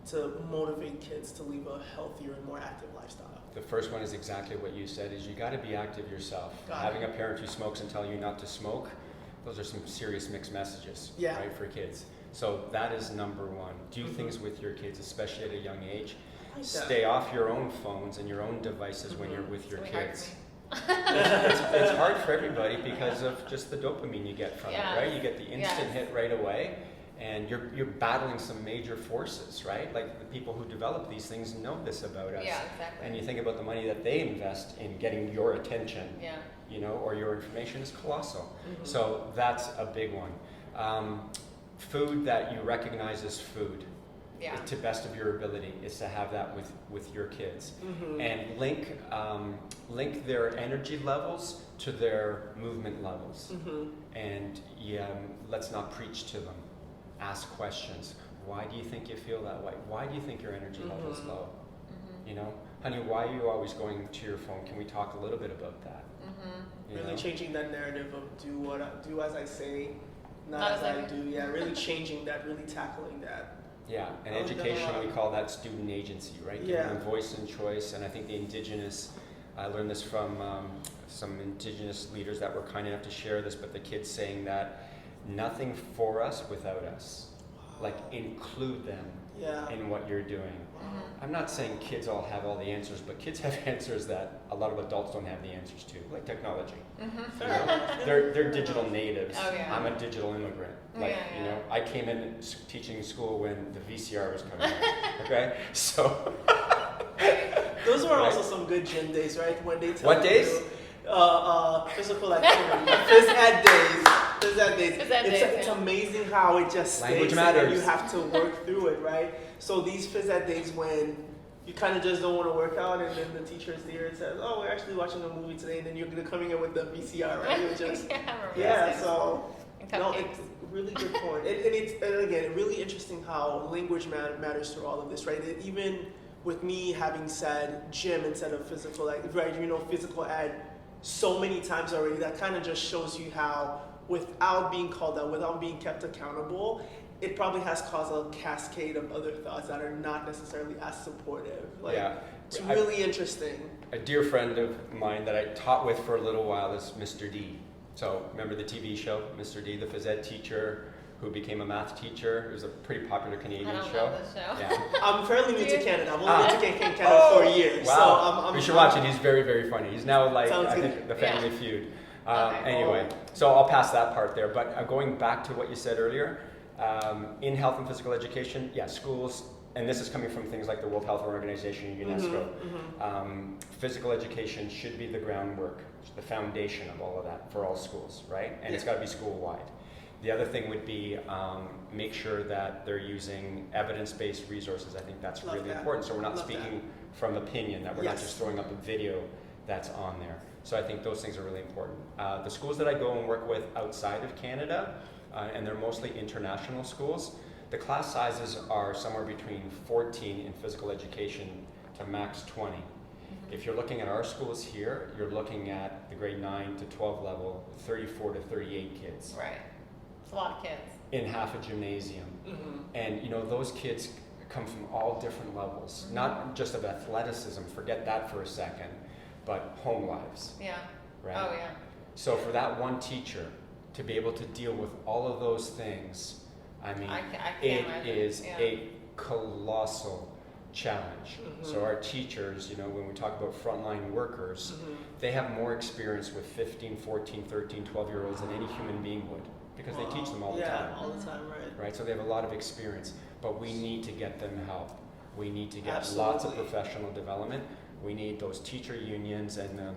to motivate kids to live a healthier and more active lifestyle? The first one is exactly what you said, is you got to be active yourself. Having a parent who smokes and tell you not to smoke, those are some serious mixed messages, right, for kids. So that is number one. Do things with your kids, especially at a young age. Stay off your own phones and your own devices when you're with your kids. It's hard for everybody because of just the dopamine you get from it, right? You get the instant hit right away, and you're battling some major forces, right? Like the people who develop these things know this about us. Yeah, exactly. And you think about the money that they invest in getting your attention, or your information is colossal. So that's a big one. Food that you recognize as food. To best of your ability is to have that with your kids, and link their energy levels to their movement levels, and let's not preach to them. Ask questions. Why do you think you feel that way? Why do you think your energy level is low? Honey, why are you always going to your phone? Can we talk a little bit about that? Really changing that narrative of do as I say, not as I do. Yeah, really changing that, really tackling that. Yeah, and education, we call that student agency, right? Giving them voice and choice. And I think the indigenous, I learned this from some indigenous leaders that were kind enough to share this, but the kids saying that nothing for us without us. Like, include them in what you're doing. I'm not saying kids all have all the answers, but kids have answers that a lot of adults don't have the answers to, like technology. They're digital natives. I'm a digital immigrant. I came in teaching school when the VCR was coming out. Okay, so those were also some good gym days, right? When they tell what days? Physical activity, phys ed days. It's amazing how it just stays and you have to work through it, right? So these phys ed days when you kind of just don't want to work out, and then the teacher is there and says, "Oh, we're actually watching a movie today," and then you're coming in with the VCR, right? You're just so no, it's really good point, and again, really interesting how language matters through all of this, right? Even with me having said gym instead of physical ed, right? Physical ed so many times already, that kind of just shows you how, without being called out, without being kept accountable, it probably has caused a cascade of other thoughts that are not necessarily as supportive. It's really interesting. A dear friend of mine that I taught with for a little while is Mr. D. So remember the TV show, Mr. D, the phys ed teacher who became a math teacher? It was a pretty popular Canadian show. I don't know this show. Yeah. I'm fairly new to Canada. I've only been to Canada for a year. Wow. So you should watch it. He's very, very funny. He's now I think the Family Feud. Anyway, so I'll pass that part there. But going back to what you said earlier, in health and physical education, schools, and this is coming from things like the World Health Organization and UNESCO, physical education should be the groundwork, the foundation of all of that for all schools, right? And it's got to be school-wide. The other thing would be make sure that they're using evidence-based resources. I think that's really important. So we're not speaking from opinion, that we're not just throwing up a video that's on there. So I think those things are really important. The schools that I go and work with outside of Canada, and they're mostly international schools, the class sizes are somewhere between 14 in physical education to max 20. If you're looking at our schools here, you're looking at the grade 9 to 12 level, 34 to 38 kids. Right. It's a lot of kids. In half a gymnasium. And those kids come from all different levels, not just of athleticism, forget that for a second, but home lives. Yeah. Right? Oh, yeah. So for that one teacher to be able to deal with all of those things, I mean, I can't it imagine. is Yeah. a colossal challenge. So our teachers, when we talk about frontline workers, they have more experience with 15, 14, 13, 12-year-olds than any human being would, because they teach them all the time. Yeah, all the time, Right? So they have a lot of experience, but we need to get them help. We need to get Absolutely. lots of professional development. We need those teacher unions and the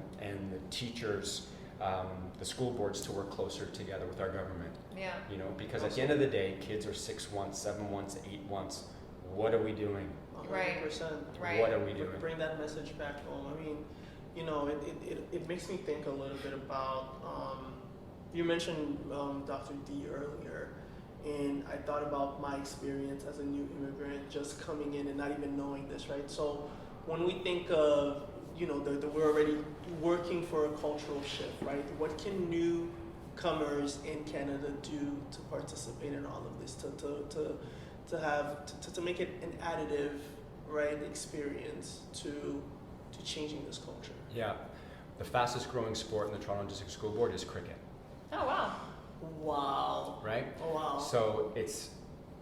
teachers, the school boards to work closer together with our government. Yeah. Because at the end of the day, kids are 6 once, 7 once, 8 once. What are we doing? 100%. Right. What are we doing? Bring that message back home. I mean, it makes me think a little bit about, you mentioned Dr. D earlier, and I thought about my experience as a new immigrant just coming in and not even knowing this, right? So when we think of, we're already working for a cultural shift, right? What can newcomers in Canada do to participate in all of this, to make it an additive, right, experience to changing this culture? Yeah. The fastest growing sport in the Toronto District School Board is cricket. Oh, wow. Wow. Right? Oh, wow. So it's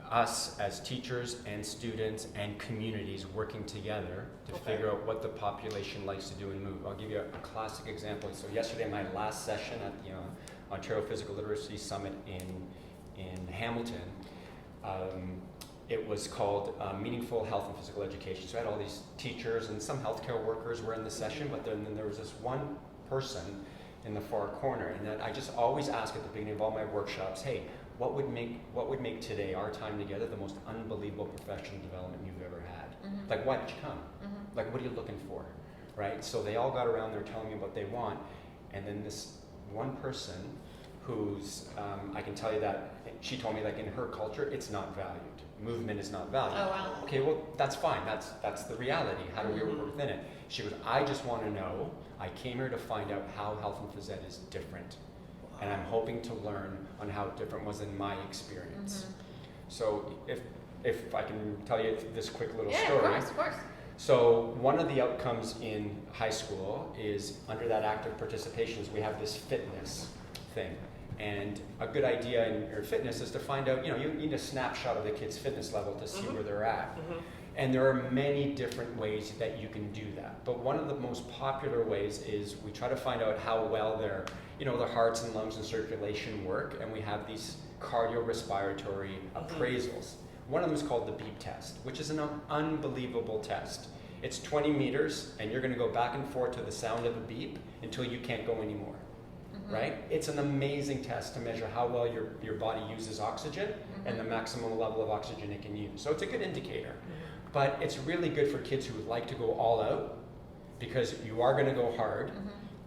us as teachers and students and communities working together to figure out what the population likes to do and move. I'll give you a classic example. So yesterday, my last session at the Ontario Physical Literacy Summit in Hamilton, it was called Meaningful Health and Physical Education. So I had all these teachers and some healthcare workers were in the session, but then there was this one person in the far corner, and then I just always ask at the beginning of all my workshops, hey, what would make today, our time together, the most unbelievable professional development you've ever had? Like, why did you come? Like, what are you looking for? Right? So they all got around there telling me what they want, and then this one person who's, I can tell you that, she told me, like, in her culture, it's not valued. Movement is not valued. Oh, wow. Okay, well, that's fine. That's the reality. How do we work within it? She goes, I just want to know, I came here to find out how health and phys ed is different. And I'm hoping to learn on how different was in my experience. So if I can tell you this quick little story. Of course. So one of the outcomes in high school is, under that active participation, is we have this fitness thing. And a good idea in your fitness is to find out, you need a snapshot of the kid's fitness level to see where they're at. And there are many different ways that you can do that. But one of the most popular ways is we try to find out how well their hearts and lungs and circulation work, and we have these cardiorespiratory appraisals. One of them is called the beep test, which is an unbelievable test. It's 20 meters, and you're going to go back and forth to the sound of a beep until you can't go anymore. Right? It's an amazing test to measure how well your body uses oxygen and the maximum level of oxygen it can use. So it's a good indicator. But it's really good for kids who would like to go all out, because you are going to go hard.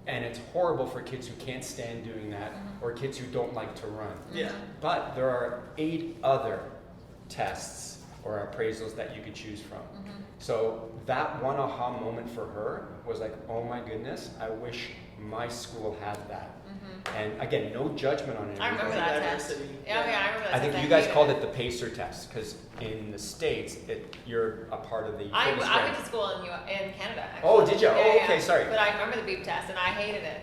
And it's horrible for kids who can't stand doing that, or kids who don't like to run. Yeah. But there are 8 other tests or appraisals that you could choose from. So that one aha moment for her was like, oh my goodness, I wish my school had that. And again, no judgment on it. I remember that test. Yeah, I remember that I think test. you guys called it the PACER test, because in the States, you're a part of the I fitness went rank. to school in Canada, actually. Oh, did you? Yeah, Oh, yeah. okay, sorry. But I remember the beep test, and I hated it.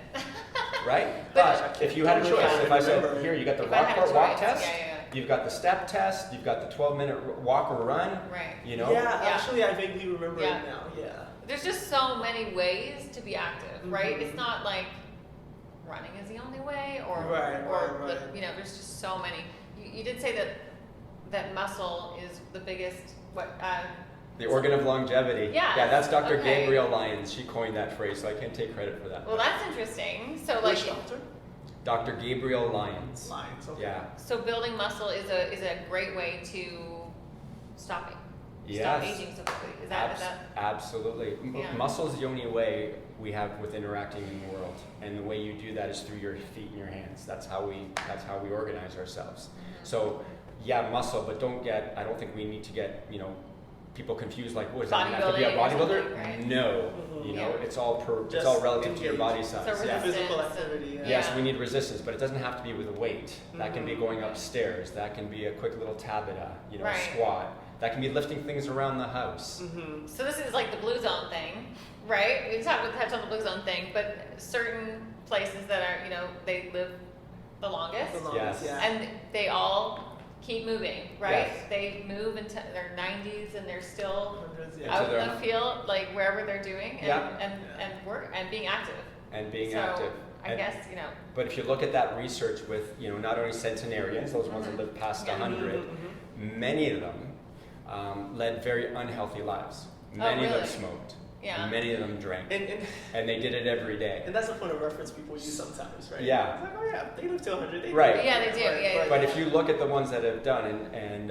Right? But If you had a choice, if I said, remember. here, you got the If I had a rapport walk choice, test, yeah. you've got the step test, you've got the 12-minute walk or run, Right. you know? Yeah, actually, I vaguely remember Yeah. it now. Yeah. There's just so many ways to be active, right? It's not like running is the only way, or Right. there's just so many. You did say that muscle is the biggest. The organ of longevity. Yeah. Yeah, that's Dr. Okay. Gabrielle Lyons. She coined that phrase, so I can't take credit for that. Well, that's interesting. So Which doctor? Dr. Gabrielle Lyons. Lines. Okay. Yeah. So building muscle is a great way to stop Yes. aging so quickly. Is that? Absolutely. Yeah. Muscle is the only way we have with interacting in the world, and the way you do that is through your feet and your hands. That's how we organize ourselves. So, yeah, muscle, but I don't think we need to get people confuse like, what does that mean? I have to be a Bodybuilding or bodybuilder? something, right? No, you know, it's all relative to your body size. So Yeah. Physical activity. Yeah. Yes, we need resistance, but it doesn't have to be with a weight. That can be Mm-hmm. going upstairs. That can be a quick little tabata, you know, Right. squat. That can be lifting things around the house. Mm-hmm. So this is like the blue zone thing, right? We touched on the blue zone thing, but certain places that are, you know, they live the longest, Yes. Yeah. and they all keep moving, right? Yes. They move into their 90s and they're still Hundreds, Yeah. out So in they're- the field, like wherever they're doing, and Yeah. and work and being active. And being so active. I And- guess, you know, But if you look at that research with, you know, not only centenarians, those ones that live past Yeah. 100, many of them led very unhealthy lives. Many of them really? smoked. Yeah. Many of them drank. And And they did it every day. that's the point of reference people use sometimes, right? Yeah. It's like, oh yeah, they live to 100. They Right. Yeah, they do, yeah. But if you look at the ones that have done, and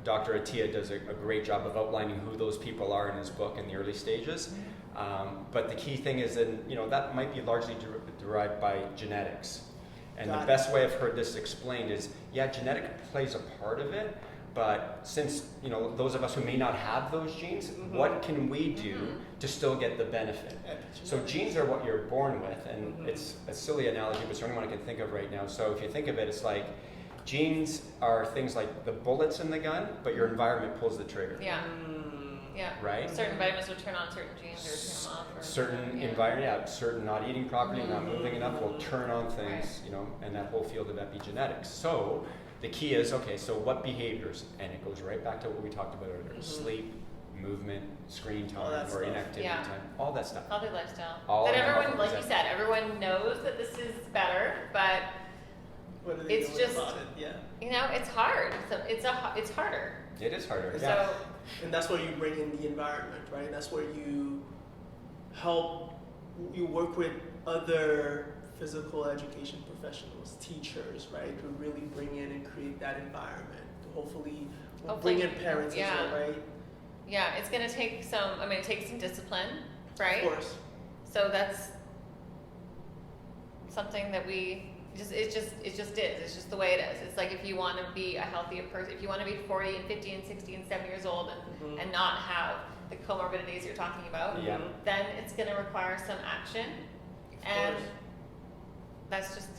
Dr. Attia does a great job of outlining who those people are in his book in the early stages. But the key thing is that, you know, that might be largely derived by genetics. And Got the it. best way I've heard this explained is, yeah, genetic plays a part of it, but since, you know, those of us who may not have those genes, what can we do to still get the benefit? So genes are what you're born with, and it's a silly analogy, but it's the only one I can think of right now. So if you think of it, it's like genes are things like the bullets in the gun, but your environment pulls the trigger. yeah, yeah. Right? Certain vitamins will turn on certain genes or turn them off. Or Certain yeah. environment, yeah, certain not eating properly, not moving enough will turn on things, Right. you know, and that whole field of epigenetics. So the key is, okay, so what behaviors, and it goes right back to what we talked about earlier, sleep, movement, screen All time, that or stuff. inactivity Yeah. time, all that stuff. Healthy lifestyle. All that in a everyone, healthy like you lifestyle. said, everyone knows that this is better, but What are they It's doing just- about it? Yeah. you know, it's hard. So it's harder. It is harder, It's yeah. So And that's where you bring in the environment, right? That's where you work with other physical education professionals, teachers, right? To really bring in and create that environment. To hopefully bring in parents yeah. as well, right? yeah, it's gonna take some. I mean, it takes some discipline, right? Of course. So that's something that we just it just is. It's just the way it is. It's like if you want to be a healthier person, if you want to be 40 and 50 and 60 and 70 years old and not have the comorbidities you're talking about, Yeah. then it's going to require some action, and that's just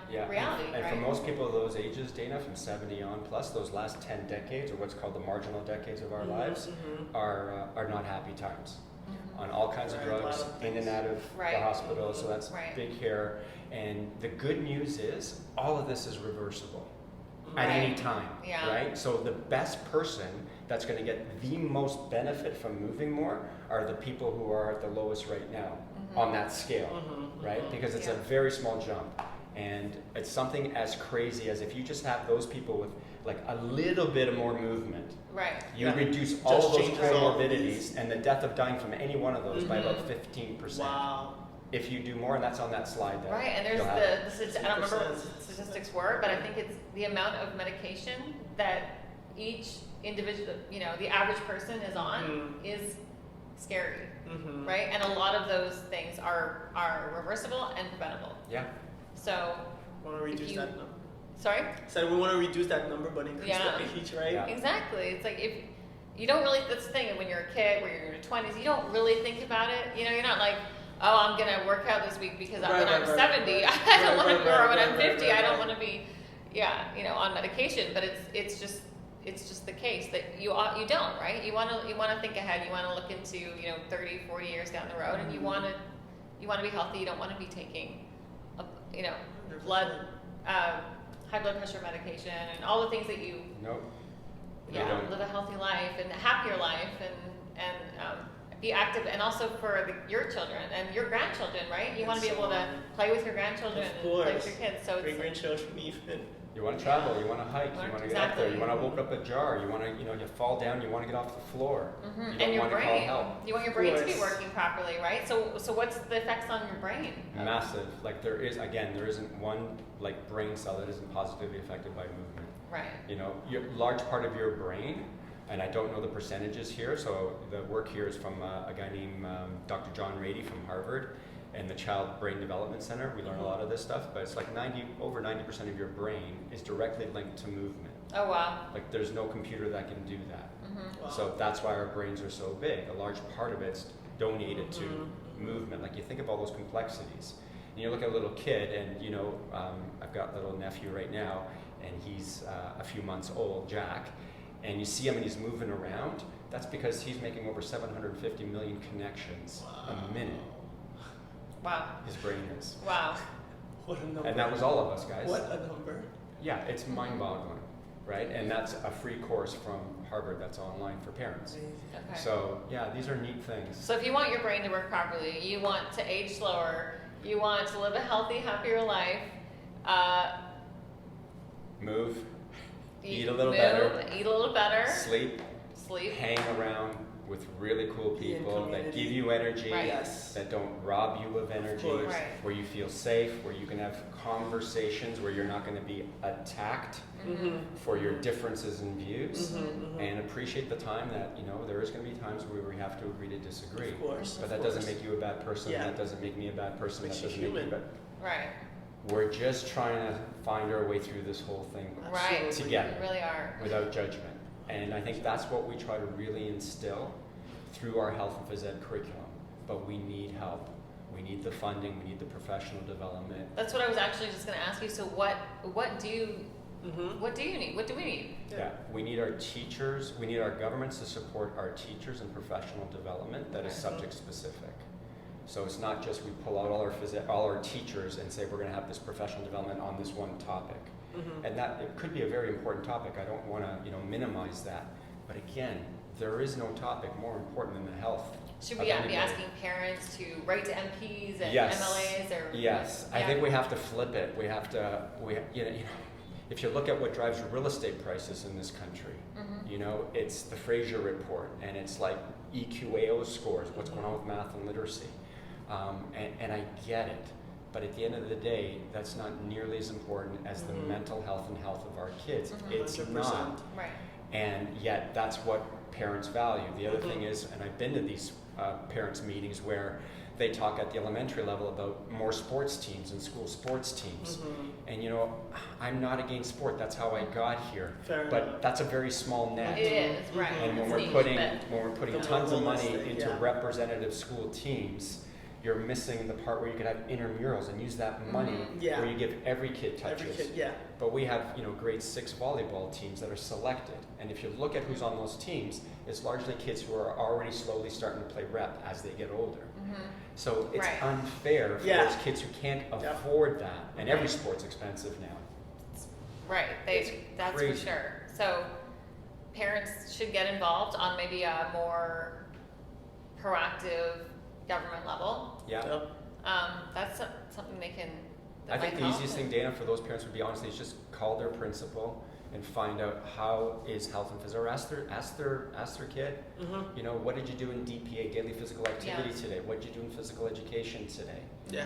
Yeah, reality, and right? for most people those ages, Dana, from 70 on plus, those last 10 decades, or what's called the marginal decades of our lives, are not happy times. On all kinds of Right, a lot drugs, of in and out of Right. the hospital, so that's Right. big here. And the good news is, all of this is reversible at Right. any time, Yeah. right? So the best person that's going to get the most benefit from moving more are the people who are at the lowest right now on that scale, right? Because it's a Yeah. very small jump. And it's something as crazy as if you just have those people with like a little bit of more movement, Right. you Yeah. reduce all of those changes all of comorbidities these. and the death of dying from any one of those by about 15%. Wow. If you do more, and that's on that slide there. Right, and there's you'll have it. I don't remember what 2%. the statistics were, but I think it's the amount of medication that each individual, the average person is on is scary, right? And a lot of those things are reversible and preventable. Yeah. Want So, to If reduce you- that number. sorry? So we want to reduce that number, but increase Yeah. the age, right? Yeah. Exactly. It's like if you don't really, that's the thing, when you're a kid, when you're in your 20s, you don't really think about it. You're not like, oh, I'm going to work out this week because when I'm 70, I don't want to, or when I'm 50, I don't want to be, on medication. But it's just the case that you don't, right? You want to think ahead. You want to look into, 30, 40 years down the road, and you want to be healthy. You don't want to be taking, blood, high blood pressure medication, and all the things that you Nope. You don't. live a healthy life and a happier life and be active, and also for your children and your grandchildren, right? You want to be able to play with your grandchildren Of and play with course. your kids. So Great it's grandchildren even. You want to travel, you want to hike, you want to get up there, Exactly. you want to open up a jar, you want to, you fall down, you want to get off the floor. You don't and your want to call brain. help. You want your brain to be course. working properly, right? So what's the effects on your brain? Massive. Like there isn't one like brain cell that isn't positively affected by movement. Right. Large part of your brain, and I don't know the percentages here, so the work here is from a guy named Dr. John Rady from Harvard and the Child Brain Development Center. We learn a lot of this stuff, but it's like over 90% of your brain is directly linked to movement. Oh, wow. Like there's no computer that can do that. Wow. So that's why our brains are so big. A large part of it's donated to movement. Like you think of all those complexities. And you look at a little kid, and you know, I've got a little nephew right now, and he's a few months old, Jack, and you see him and he's moving around. That's because he's making over 750 million connections a minute. Wow. His brain is. Wow. What a number. And that was all of us, guys. What a number. Yeah, it's mind-boggling, right? And that's a free course from Harvard that's online for parents. Okay. So yeah, these are neat things. So if you want your brain to work properly, you want to age slower, you want to live a healthy, happier life, Move, eat a move, little better, eat a little better, sleep, sleep. hang around with really cool Be in people that community. give you energy, Right. Yes. that don't rob you of energy, course. Right. where you feel safe, where you can have conversations, where you're not going to be attacked Mm-hmm. for your differences in views, Mm-hmm. and appreciate the time that, you know, there is going to be times where we have to agree to disagree. Of course. But of that course. doesn't make you a bad person. Yeah. That doesn't make me a bad person. Makes that you doesn't make human. me bad. Right. We're just trying to find our way through this whole thing Right. Absolutely. together You really are. without judgment. And I think that's what we try to really instill through our health and phys ed curriculum. But we need help. We need the funding. We need the professional development. That's what I was actually just going to ask you. So what do you Mm-hmm. what do you need? What do we need? Yeah, we need our teachers, we need our governments to support our teachers in professional development that is Okay. subject specific. So it's not just we pull out all our teachers and say we're going to have this professional development on this one topic. Mm-hmm. And that it could be a very important topic. I don't want to, minimize that. But again, there is no topic more important than the health. Should of we be anybody. asking parents to write to MPs and Yes. MLAs or Yes, I Yeah. think we have to flip it. We have to, if you look at what drives real estate prices in this country, Mhm. it's the Fraser report, and it's like EQAO scores, what's going on with math and literacy. And I get it, but at the end of the day, that's not nearly as important as the Mhm. mental health and health of our kids. Mhm. It's 100%. not. Right. And yet that's what parents value. The other Mhm. thing is, and I've been to these parents' meetings where they talk at the elementary level about more sports teams and school sports teams. Mm-hmm. And I'm not against sport, that's how I got here. Fair But enough. that's a very small net. It is, right. And when It's we're neat, putting but- The tons of more money holistic, into yeah. representative school teams, you're missing the part where you could have intramurals and use that money Mhm. Yeah. where you give every kid touches. Every kid, yeah. But we have, grade 6 volleyball teams that are selected. And if you look at who's on those teams, it's largely kids who are already slowly starting to play rep as they get older. Mhm. So it's Right. unfair for Yeah. those kids who can't Yeah. afford that. And every sport's expensive now. Right. It's That's crazy. for sure. So parents should get involved on maybe a more proactive government level. Yeah. Yep. That's something they can. I think might the help easiest thing, and- Dana, for those parents would be honestly is just call their principal and find out how is health and physical. Or ask their kid, Mm-hmm. what did you do in DPA, daily physical activity Yeah. today? What did you do in physical education today? Yeah.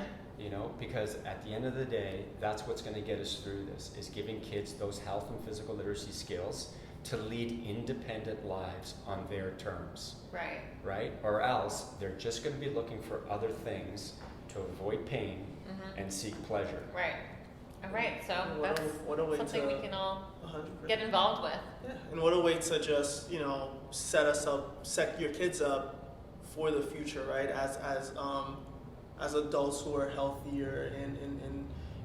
Because at the end of the day, that's what's going to get us through this, is giving kids those health and physical literacy skills to lead independent lives on their terms, Right. right? Or else they're just going to be looking for other things to avoid pain Mhm. and seek pleasure. Right. All right. So What that's a way something to we can all 100%. get involved with. Yeah, and what a way to just set your kids up for the future, right? As adults who are healthier and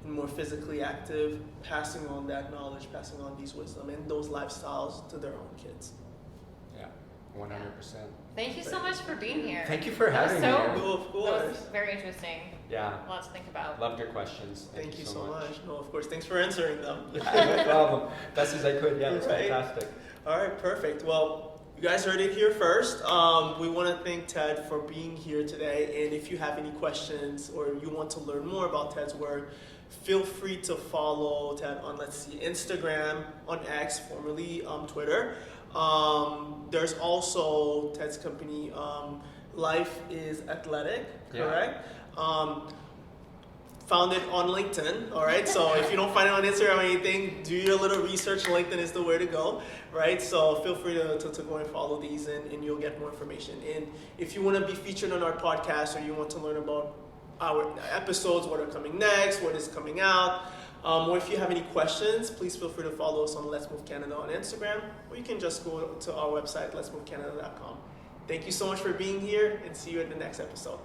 more physically active, passing on that knowledge, passing on these wisdom and those lifestyles to their own kids. Yeah, 100%. Thank you so much for being here. Thank you for That was having me so- here. No, of That course. was very interesting. Yeah, A lot to think about. loved your questions. Thank you so much. No, of course. Thanks for answering them. No problem. Best as I could. Yeah, it's Right. fantastic. All right, perfect. Well, you guys heard it here first. We want to thank Ted for being here today. And if you have any questions or you want to learn more about Ted's work, feel free to follow Ted on, Instagram, on X, formerly Twitter. There's also Ted's company, LifeIsAthletic, Yeah. correct? Found it on LinkedIn, all right? So if you don't find it on Instagram or anything, do your little research. LinkedIn is the way to go, right? So feel free to go and follow these and you'll get more information. And if you want to be featured on our podcast or you want to learn about our episodes, what are coming next, what is coming out, Or if you have any questions, please feel free to follow us on Let's Move Canada on Instagram, or you can just go to our website, letsmovecanada.com. Thank you so much for being here, and see you at the next episode.